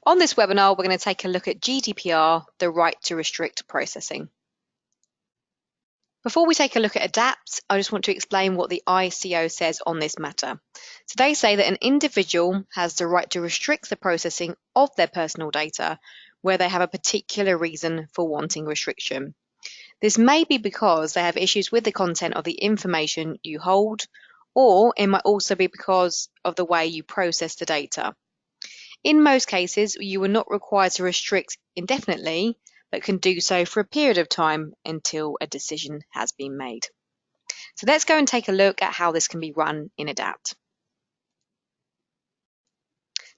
On this webinar, we're going to take a look at GDPR, the right to restrict processing. Before we take a look at ADAPT, I just want to explain what the ICO says on this matter. So they say that an individual has the right to restrict the processing of their personal data where they have a particular reason for wanting restriction. This may be because they have issues with the content of the information you hold, or it might also be because of the way you process the data. In most cases, you are not required to restrict indefinitely, but can do so for a period of time until a decision has been made. So let's go and take a look at how this can be run in ADAPT.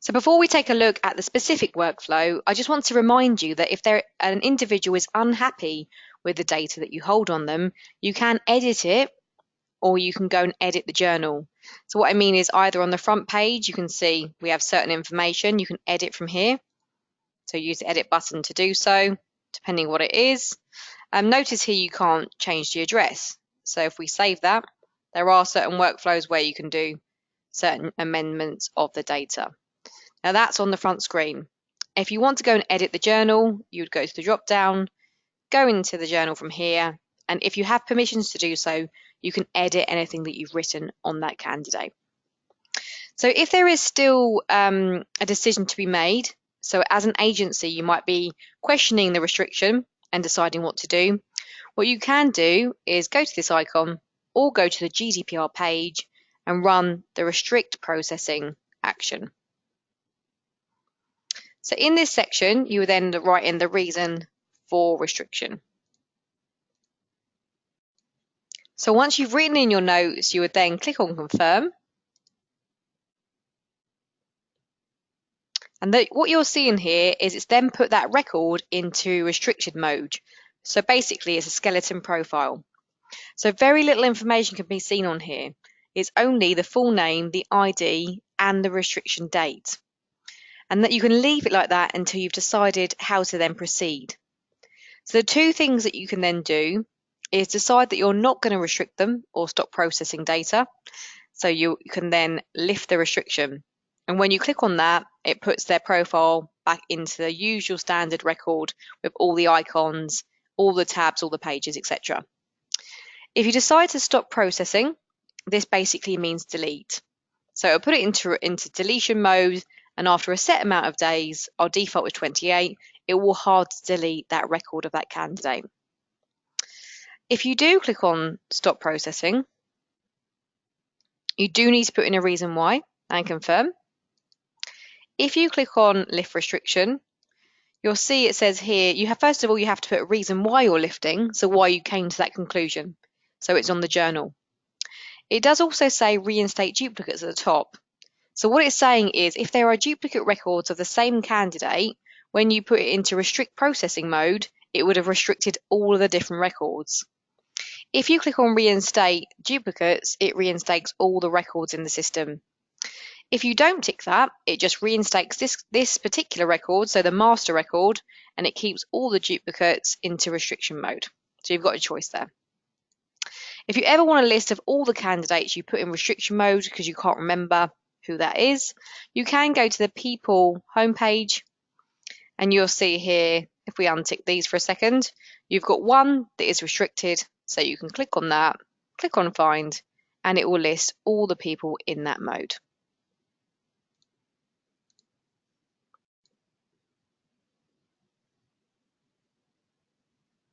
So before we take a look at the specific workflow, I just want to remind you that if an individual is unhappy with the data that you hold on them, you can edit it, or you can go and edit the journal. So what I mean is either on the front page, you can see we have certain information, you can edit from here. So use the edit button to do so, depending what it is. Notice here you can't change the address. So if we save that, there are certain workflows where you can do certain amendments of the data. Now that's on the front screen. If you want to go and edit the journal, you would go to the drop down, go into the journal from here, and if you have permissions to do so, you can edit anything that you've written on that candidate. So if there is still a decision to be made, so as an agency, you might be questioning the restriction and deciding what to do. What you can do is go to this icon or go to the GDPR page and run the restrict processing action. So in this section, you would then write in the reason for restriction. So once you've written in your notes, you would then click on confirm. And what you're seeing here is it's then put that record into restricted mode. So basically it's a skeleton profile. So very little information can be seen on here. It's only the full name, the ID, and the restriction date. And that you can leave it like that until you've decided how to then proceed. So the two things that you can then do is decide that you're not going to restrict them or stop processing data. So you can then lift the restriction. And when you click on that, it puts their profile back into the usual standard record with all the icons, all the tabs, all the pages, etc. If you decide to stop processing, this basically means delete. So it'll put it into deletion mode, and after a set amount of days, our default is 28, it will hard delete that record of that candidate. If you do click on stop processing, you do need to put in a reason why and confirm. If you click on lift restriction, you'll see it says here, first of all, you have to put a reason why you're lifting, so why you came to that conclusion. So it's on the journal. It does also say reinstate duplicates at the top. So what it's saying is if there are duplicate records of the same candidate, when you put it into restrict processing mode, it would have restricted all of the different records. If you click on reinstate duplicates, it reinstates all the records in the system. If you don't tick that, it just reinstates this particular record, so the master record, and it keeps all the duplicates into restriction mode. So you've got a choice there. If you ever want a list of all the candidates you put in restriction mode because you can't remember who that is, you can go to the people homepage, and you'll see here, if we untick these for a second, you've got one that is restricted, so you can click on that, click on find, and it will list all the people in that mode.